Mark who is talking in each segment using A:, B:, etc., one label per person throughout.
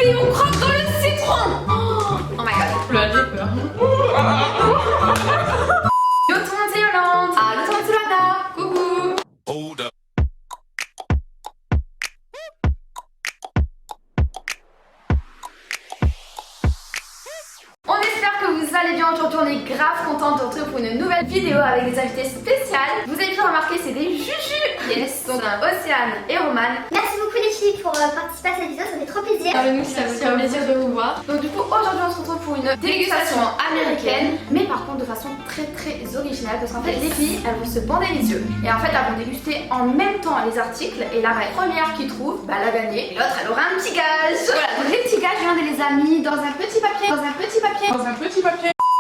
A: filles, on croque dans le citron. Oh my god.
B: Là, j'ai peur.
A: Yo tout le monde, c'est Yolande. Allô tout le monde, c'est Loada. Coucou.
C: Hold up.
A: On espère que vous allez bien. Aujourd'hui on est grave contente de retrouver pour une nouvelle vidéo avec des invités spéciales. Vous avez pu remarquer, c'est des jujus. Yes. Donc Océane et Romane.
D: Merci beaucoup les filles pour participer à cette vidéo, ça fait trop plaisir.
B: Nous, ça fait un plaisir de vous voir.
A: Donc du coup aujourd'hui on se retrouve pour une dégustation américaine, mais par contre de façon très originale, parce qu'en fait les filles elles vont se bander les yeux et en fait elles vont déguster en même temps les articles, et la première qui trouve, bah elle a gagné, et l'autre elle aura un petit gage. Voilà, donc les petits gages, je viens de les amis dans un petit papier,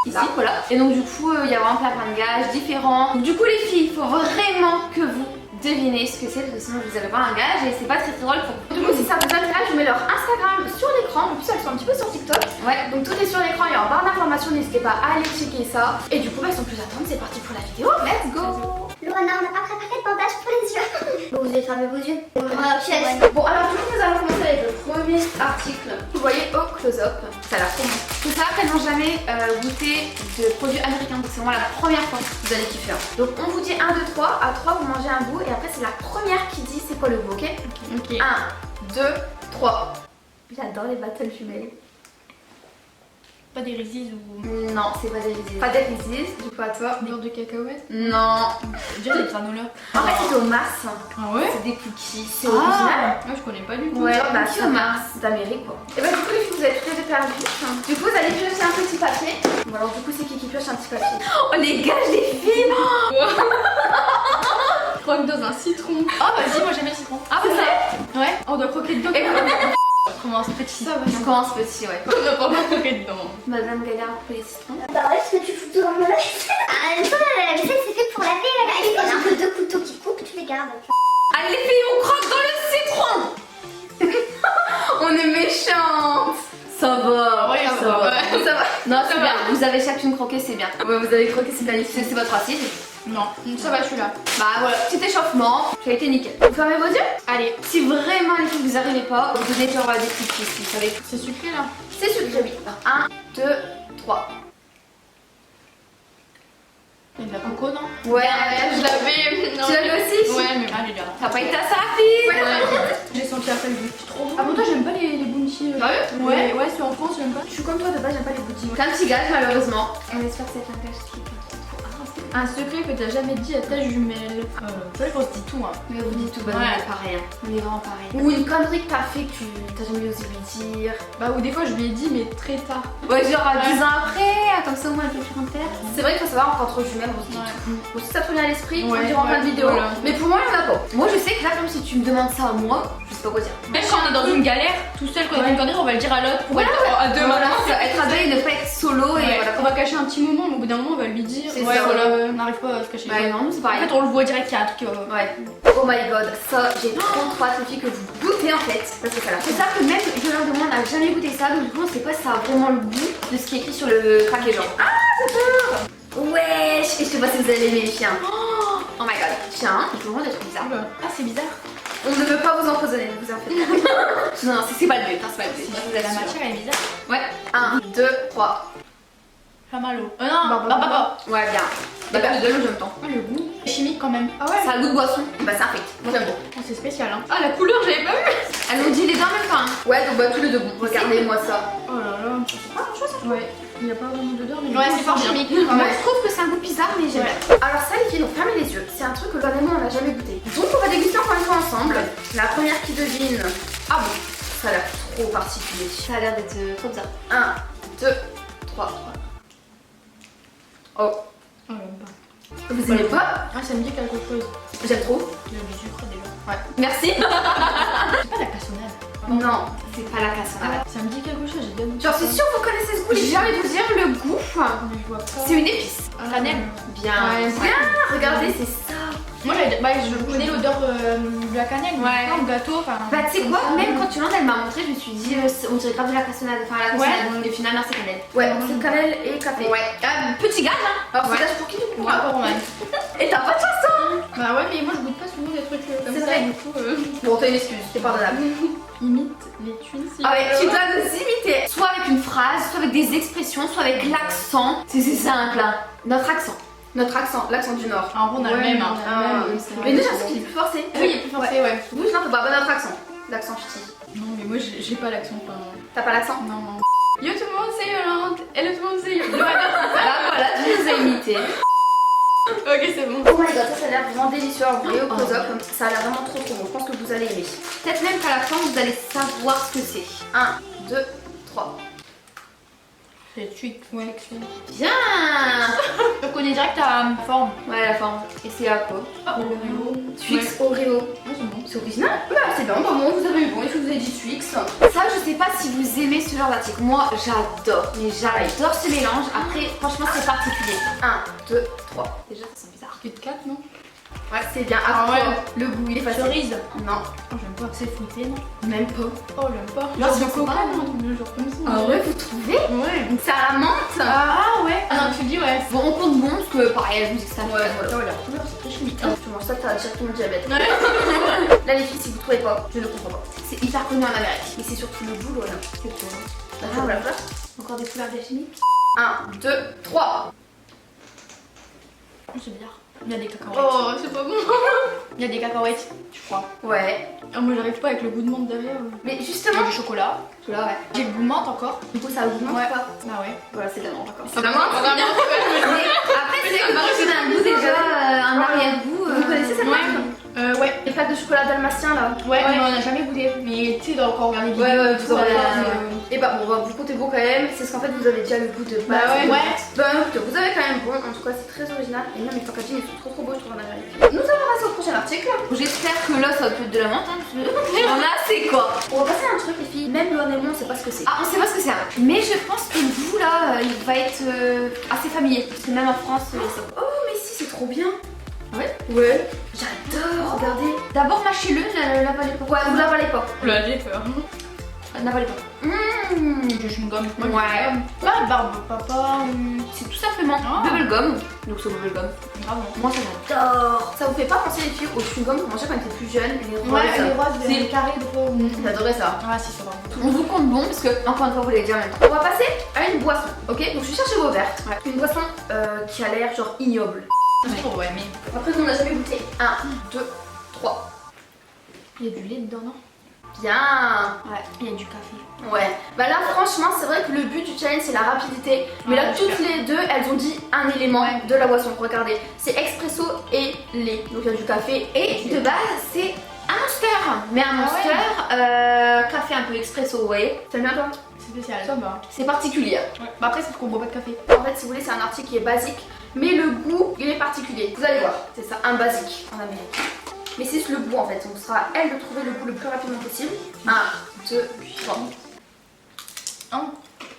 A: ici, voilà. Et donc du coup il y a vraiment plein de gages différents. Donc du coup les filles, il faut vraiment que vous devinez ce que c'est, parce que sinon vous allez voir un gage et c'est pas très drôle pour vous. Du coup si ça vous intéresse, je mets leur Instagram sur l'écran. En plus elles sont un petit peu sur TikTok. Ouais, donc tout est sur l'écran et en barre d'informations, n'hésitez pas à aller checker ça. Et du coup bah, sans plus attendre, c'est parti pour la vidéo. Let's go.
D: Loana, on n'a pas préparé de bandage pour les yeux. Bon, vous avez fermé vos yeux.
A: Bon alors du coup nous allons commencer avec le premier article. Vous voyez au close-up, ça a l'air trop bon. Tout ça qu'elles n'ont jamais goûté de produits américains, donc c'est vraiment la première fois que vous allez kiffer. Donc on vous dit 1, 2, 3, à 3 vous mangez un bout et après c'est la première qui dit c'est quoi le goût, ok?
B: Ok.
A: 1, 2, 3. J'adore les battle jumelles.
B: Pas des Reese's ou
A: Non, c'est pas des Reese's. Pas des Reese's, du coup à toi.
B: beurre de cacahuète.
A: Non.
B: Déjà des granola.
A: En fait c'est au Mars.
B: Ah ouais?
A: C'est des cookies, c'est original.
B: Moi je connais pas du tout.
A: Ouais, bah
B: Cookies
A: c'est au Mars d'Amérique quoi. Et bah du coup les filles vous êtes toutes les deux perdues. Du coup vous allez piocher un petit papier. Bon alors du coup c'est qui pioche un petit papier? Oh les gages des filles.
B: Croque dans un citron. Oh vas-y, moi j'aime le citron.
A: Ah c'est ça?
B: Ouais. On doit croquer dedans.
A: Et
B: On commence petit. Ça va.
A: on commence petit, ouais.
B: On doit pas croquer dedans.
A: Madame Gaillard pour les citrons.
D: Bah ouais, parce que tu fous tout dans mon assiette. Ah, ça, la vaisselle c'est fait pour laver la vaisselle. Quand j'ai que deux couteaux qui coupent, tu les gardes.
A: Allez les filles, on croque dans le citron. On est méchantes. Ça va.
B: Ouais, ça va.
A: Ça va. Non, c'est bien. Vous avez chacune croqué, c'est bien. Ouais, vous avez croqué, c'est bien. C'est votre assise.
B: Non, ça va, je suis là.
A: Bah voilà, petit échauffement. Ça a été nickel. Vous fermez vos yeux.
B: Allez,
A: Si vraiment les filles vous arrivez pas, vous donnez genre des cookies, vous savez.
B: c'est sucré là.
A: C'est sucré, oui. 1, 2, 3.
B: Il y a de la coco, non?
A: Ouais,
B: Je l'avais.
A: Tu l'avais aussi?
B: Ouais, mais allez là.
A: T'as pas été à ça, fille?
B: J'ai senti après le goût. Trop bon. Ah bon, toi j'aime pas les bounty.
A: Sérieux?
B: Ouais, ouais, c'est en France, j'aime pas.
A: Je suis comme toi, de base, j'aime pas les boutiques. C'est un petit gage, malheureusement. On espère que c'est un gage qui est pas trop.
B: Un secret que t'as jamais dit à ta jumelle. C'est vrai qu'on se dit tout, hein.
A: Mais vous dites tout, bah,
B: Ouais.
A: on est pareil. Hein. On est vraiment pareil. Ou une connerie que t'as fait que t'as jamais osé lui dire.
B: Bah, ou des fois je lui ai dit, mais très tard.
A: Ouais, genre
B: Ouais.
A: 10 ans après, comme ça au moins elle peut plus en faire. C'est vrai qu'il faut savoir qu'entre jumelles, on se dit
B: Ouais.
A: tout. Aussi, ça te revient à l'esprit, on
B: Ouais,
A: le dira en plein de
B: ouais,
A: vidéos.
B: voilà.
A: Mais pour moi, il y en a pas. Moi, je sais que là, comme si tu me demandes ça à moi, je sais pas quoi dire.
B: Même quand on est dans une galère, tout seul, quand on est dans une connerie, on va le dire à l'autre pour
A: Voilà,
B: être à deux
A: Voilà,
B: maintenant.
A: c'est être à deux et ne pas être solo et
B: Ouais,
A: voilà.
B: on va cacher un petit moment, mais au bout d'un moment, on va lui dire.
A: C'est
B: Ouais,
A: ça.
B: voilà, on n'arrive pas à se cacher.
A: Ouais, non, c'est
B: En
A: pareil.
B: fait, on le voit direct qu'il y a un truc.
A: Ouais. Oh my god, ça, j'ai trop hâte, les filles, que vous goûtez en fait. Parce que ça a l'air. C'est ça que même Yolande de moi n'a jamais goûté ça, donc du coup, on sait pas si ça a vraiment le goût de ce qui est écrit sur le paquet, genre. Ah, c'est peur! Wesh! Et je sais pas si vous allez aimer les chiens. Oh my god. Tiens, il faut vraiment des trucs bizarres.
B: Ah, c'est bizarre.
A: On ne veut pas vous empoisonner, vous en faites pas. Non, c'est pas le but, hein, c'est pas le but. Je vous
B: La
A: assure.
B: matière elle est bizarre.
A: Ouais. 1, 2, 3.
B: Flamallow. Non, bah.
A: Ouais, bien. Bah, de l'eau, j'aime tant.
B: Ah, le goût. Chimique quand même. Ah ouais.
A: Ça a le goût de boisson. Bah, c'est infect. Moi, j'aime beaucoup.
B: Oh, c'est spécial, hein. Ah, la couleur, j'avais pas vu.
A: Elles nous dit les deux en même temps. Hein. Ouais, donc bah, tous les deux bons. Regardez-moi ça.
B: Oh là là. C'est pas grand chose, ça. Ouais. Il n'y a pas vraiment d'odeur, mais.
A: Ouais, c'est fort
B: bien.
A: chimique. Moi, je trouve que c'est un goût bizarre, mais j'aime bien. Alors, ça, les filles, donc fermez les yeux. C'est un truc que Loane et moi, on n'a jamais goûté. Donc, on va déguster encore une fois ensemble. La première qui devine. Ah bon, ça a l'air trop particulier. Ça a l'air d'être trop bizarre. 1, 2, 3. Oh.
B: Oh, j'aime pas.
A: Vous aimez pas?
B: Ah, ça me dit quelque chose.
A: J'aime trop.
B: Il y a du sucre déjà.
A: Ouais. Merci.
B: C'est pas la cassonade.
A: Non, c'est pas la cassonade.
B: Ça me dit quelque chose, j'ai déjà goûté.
A: J'en suis sûre que vous connaissez ce goût. J'ai envie de vous dire le goût.
B: Mais je vois pas.
A: C'est une épice.
B: Cannelle.
A: Bien.
B: Ouais,
A: Bien. Regardez, c'est ça.
B: Moi, je connais l'odeur de la cannelle,
A: Ouais.
B: mais pas au gâteau. Enfin,
A: Bah tu sais
B: comme
A: quoi,
B: ça.
A: même quand Yolande elle m'a montré, je me suis dit on dirait grave de la cassonade, enfin la cassonade, et finalement c'est cannelle. Ouais, c'est cannelle et café. Ouais, petit gage hein. Alors
B: Ouais.
A: c'est gage pour qui du coup?
B: Moi, pas romaine.
A: Et t'as pas de chance hein.
B: Bah ouais, mais moi je goûte pas souvent des trucs comme
A: C'est
B: ça,
A: vrai.
B: du coup.
A: Bon t'as une excuse, c'est pardonnable.
B: Imite les twins.
A: Ah ouais, tu dois nous imiter, soit avec une phrase, soit avec des expressions, soit avec l'accent. C'est simple, hein. Notre accent, l'accent du Nord.
B: En vrai, on a le même. Hein.
A: Mais déjà, c'est qu'il est plus forcé.
B: Oui, il est plus forcé, ouais.
A: Vous, je n'entends pas notre accent. L'accent ch'ti.
B: Non, mais moi, j'ai pas l'accent. Enfin...
A: T'as pas l'accent?
B: Non, non. Yo tout le monde, c'est Yolande. Et tout le monde, c'est Yolande.
A: Bah voilà, tu nous as imités.
B: Ok, c'est bon.
A: Oh my god, ça a l'air vraiment délicieux en vrai au close-up. Ça a l'air vraiment trop bon. Je pense que vous allez aimer. Peut-être même qu'à la fin, vous allez savoir ce que c'est. 1, 2, 3.
B: C'est suite, ouais.
A: Bien.
B: Je connais direct ta forme.
A: Ouais, la forme. Et c'est à quoi?
B: Oreo.
A: Twix Oreo.
B: Ouais, c'est bon.
A: C'est original. Bah, c'est bien. Bah, moi, vous avez eu bon. Il faut que vous ayez dit Twix. Ça, je sais pas si vous aimez ce genre d'article. Moi, j'adore. Mais j'adore ce mélange. Après, franchement, c'est particulier. 1, 2, 3. Déjà, ça sent bizarre.
B: Kit Kat, non?
A: Ouais, c'est bien.
B: Ah
A: Après,
B: ouais.
A: le goût, il est facile.
B: Cerise.
A: Non,
B: Oh, j'aime pas. C'est fruité, non?
A: même pas.
B: Oh, j'aime pas.
A: Genre,
B: Genre
A: c'est
B: de coca,
A: pas
B: non? Un truc genre comme ça.
A: Ah ouais, vous trouvez?
B: Ouais.
A: Donc, c'est à la menthe.
B: Ah ouais. Ah non, tu dis ouais.
A: Bon, on compte bon parce que pareil, la musique, c'est un
B: Ouais,
A: voilà.
B: voilà. La couleur, c'est très chimique.
A: Tu manges ça, t'as directement le diabète.
B: Ouais.
A: Là, les filles, si vous trouvez pas, je ne comprends pas. C'est hyper connu en Amérique. Mais c'est surtout le boulot là. C'est cool. Hein. Ah, voilà. Encore des couleurs chimiques. 1, 2, 3.
B: C'est bizarre. Il y a des cacahuètes.
A: Oh, c'est pas bon.
B: Il y a des cacahuètes, je crois.
A: Ouais.
B: Ah, moi, j'arrive pas avec le goût de menthe derrière.
A: Mais
B: Il y
A: justement.
B: a du chocolat.
A: Celui-là, ouais.
B: J'ai le goût de menthe encore.
A: Du coup, ça a goût
B: Ouais.
A: pas.
B: Ah ouais.
A: Voilà, c'est de la menthe encore.
B: C'est la menthe.
A: Mais après, c'est que moi, j'ai un goût déjà, un arrière-goût. Vous connaissez cette marque?
B: Ouais.
A: Les pâtes de chocolat dalmatien là.
B: Ouais, mais on a jamais goûté. Mais tu sais, quand on regarde les vidéos,
A: Ouais,
B: tout
A: vous aurez
B: ça.
A: Et bah bon, vous comptez bon quand même, c'est ce qu'en fait vous avez déjà le goût de
B: Bah
A: base.
B: ouais.
A: Bah écoutez, vous avez quand même bon, en tout cas c'est très original. Et même les packaging ils sont trop beaux, je trouve en Amérique. Nous allons passer au prochain article. J'espère que là ça va plus être de la menthe, hein, parce que on a assez quoi. On va passer à un truc les filles, même Loan et moi on sait pas ce que c'est. Ah on sait pas ce que c'est, hein. Mais je pense que le goût là, il va être assez familier. Parce que même en France, c'est... Oh mais si, c'est trop bien. Ouais. Ouais. J'adore, regardez. D'abord mâchez-le, l'avalez pas. Ouais, vous l'avalez pas.
B: Là, j'ai peur.
A: N'avalez pas.
B: Du chewing-gum.
A: Ouais.
B: Ah, barbe papa.
A: C'est tout simplement
B: Ah.
A: bubblegum. Donc c'est bubblegum.
B: Bravo.
A: Moi ça j'adore. Ça vous fait pas penser les filles au chewing-gum qu'on mangeait quand on était plus jeune, les roses.
B: Ouais, les roses,
A: C'est-
B: les carrés de peau.
A: J'adorais ça.
B: Ah, si, ça va.
A: On vous compte bon parce que encore une fois vous l'avez dit en même temps. On va passer à une boisson, ok? Donc je vais chercher vos verres. Une boisson qui a l'air genre ignoble.
B: Ouais, mais.
A: Après on n'a jamais goûté. 1, 2, 3.
B: Il y a du lait dedans, non?
A: Bien.
B: Ouais. Il y a du café.
A: Ouais. Bah là franchement c'est vrai que le but du challenge c'est la rapidité. Mais là
B: Ouais,
A: toutes
B: super.
A: les deux elles ont dit un élément de la boisson. Regardez, c'est expresso et lait. Donc il y a du café et de base c'est un monster. Mais un monster café un peu expresso, vous voyez. T'aimes bien toi?
B: C'est spécial. Ça va.
A: C'est particulier.
B: Ouais. Bah après, c'est parce qu'on boit pas de café.
A: En fait si vous voulez c'est un article qui est basique. Mais le goût il est particulier. Vous allez voir, c'est ça, un basique en Amérique. Mais c'est juste le goût en fait. Donc ce sera à elle de trouver le goût le plus rapidement possible. 1, 2, 3.
B: Un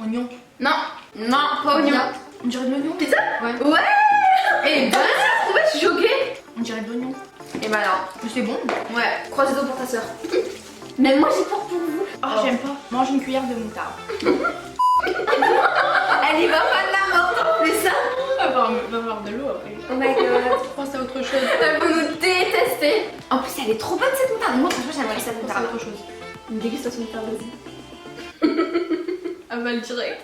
B: oignon.
A: Non, non, pas oignon.
B: On dirait de l'oignon.
A: C'est ça?
B: Ouais.
A: Ouais. Et ben j'ai trouvé, je suis choquée.
B: On dirait de l'oignon.
A: Et ben alors,
B: Mais c'est bon.
A: ouais, croise les doigts pour ta soeur. Même moi j'ai peur pour vous.
B: Oh, j'aime pas. Mange une cuillère de moutarde.
A: Elle y va pas de la mort, c'est ça?
B: Ah, va avoir de l'eau après.
A: Oh my god.
B: Pense à autre chose.
A: Elle peut nous détester. En plus elle est trop bonne cette moutarde. Moi franchement j'aimerais cette
B: Pense à
A: moutarde.
B: autre chose.
A: Une dégustation de moutarde, vas-y.
B: Avale direct.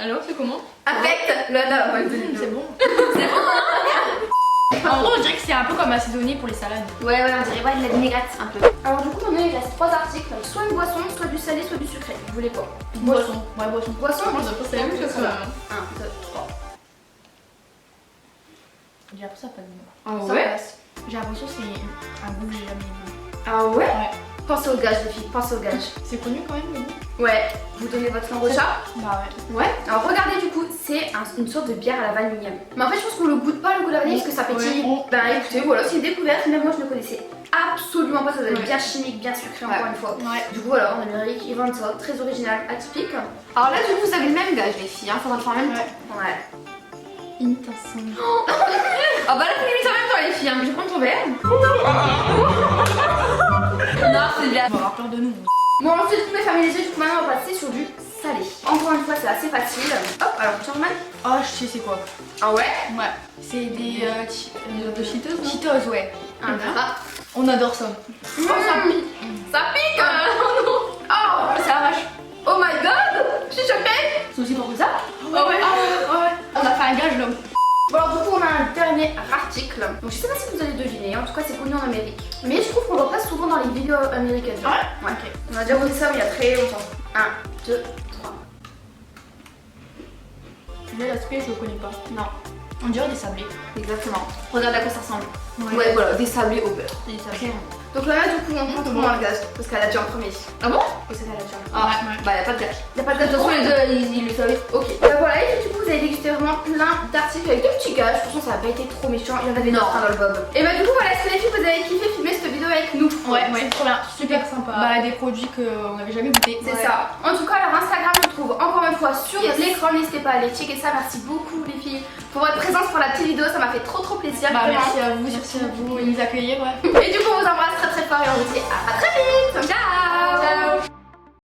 B: Alors, c'est comment?
A: Affecte. Là, ouais,
B: C'est bon. En gros, on dirait que c'est un peu comme assaisonné pour les salades.
A: Ouais, on dirait ouais, de la vinaigrette un peu. Alors du coup maintenant il reste 3 articles. Soit une boisson, soit du salé, soit du sucré. Vous voulez quoi?
B: Boisson. Ouais, boisson.
A: Boisson,
B: Moi, c'est la même chose.
A: 1, 2, 3.
B: J'ai appris ça pas de
A: Ah
B: Ça passe. J'ai l'impression que c'est un goût que j'ai jamais vu.
A: Ah ouais?
B: Ouais.
A: Pensez au gage les filles, pensez au gage.
B: C'est connu quand même le goût?
A: Ouais, vous donnez votre langue au chat.
B: Bah ouais.
A: Ouais. Alors regardez du coup, c'est une sorte de bière à la vanille. Mais en fait je pense qu'on le goûte pas le goût de la vanille parce que ça pétille.
B: Ouais.
A: Ben écoutez, voilà, c'est une découverte, même moi je ne connaissais absolument pas, ça doit être bien chimique, bien sucré encore une fois.
B: Ouais.
A: Du coup voilà, en Amérique, ils vendent ça, très original, atypique. Alors là du coup vous avez le même gage les filles, hein, faudra le faire en même temps. Ouais.
B: Imitation.
A: Ah bah là vous l'imitez en même temps les filles, hein. Je vais prendre ton verre. Non c'est bien.
B: On va avoir peur de nous.
A: Bon ensuite vous pouvez fermer les yeux, du coup maintenant on va passer sur du salé. Encore une fois c'est assez facile. Hop, alors tu remets.
B: Oh, je sais c'est quoi.
A: Ah ouais?
B: Ouais. C'est des
A: de Cheetos, non?
B: Cheetos, ouais.
A: Un gras.
B: On adore ça.
A: Oh, ça pique. Ça pique. Oh,
B: Ça arrache.
A: oh my god. Je suis choquée. C'est aussi pour ça.
B: Oh ouais. On a fait un gage là.
A: Bon alors du coup on a un dernier article. Donc je sais pas si vous allez deviner, en tout cas c'est connu en Amérique. Mais je trouve qu'on le voit pas souvent dans les vidéos américaines.
B: Ouais.
A: Ouais. On a déjà vu ça mais il y a très longtemps. 1, 2, 3.
B: Là, l'aspect, je le connais pas.
A: Non,
B: On dirait des sablés.
A: exactement. Regarde à quoi ça ressemble. Ouais, voilà, des sablés au beurre.
B: Des sablés.
A: Donc là du coup on prend tout le monde un gage parce qu'elle a dit en premier.
B: Ah bon?
A: Et c'est elle a dit en premier.
B: Ah, ouais.
A: Bah y'a pas de gage. Y'a pas de gage, de toute façon les deux ils le savaient. Ok. Bah voilà, et du coup vous avez dégusté vraiment plein d'articles avec deux petits gages. Franchement ça a pas été trop méchant, il y en avait d'autres dans le bob. Et bah du coup voilà, est-ce que les filles vous avez kiffé filmer cette vidéo avec nous?
B: Ouais, c'est trop bien. Super sympa. Bah, des produits qu'on n'avait jamais goûté.
A: C'est ça. En tout cas, leur Instagram se trouve encore une fois sur l'écran. N'hésitez pas à aller checker ça. Merci beaucoup les filles pour votre présence pour la petite vidéo. Ça m'a fait trop plaisir.
B: Bah,
A: vraiment.
B: merci à vous et nous accueillir. Ouais.
A: Et du coup, on vous embrasse très fort et on vous dit à très vite. Ciao.
B: Ciao.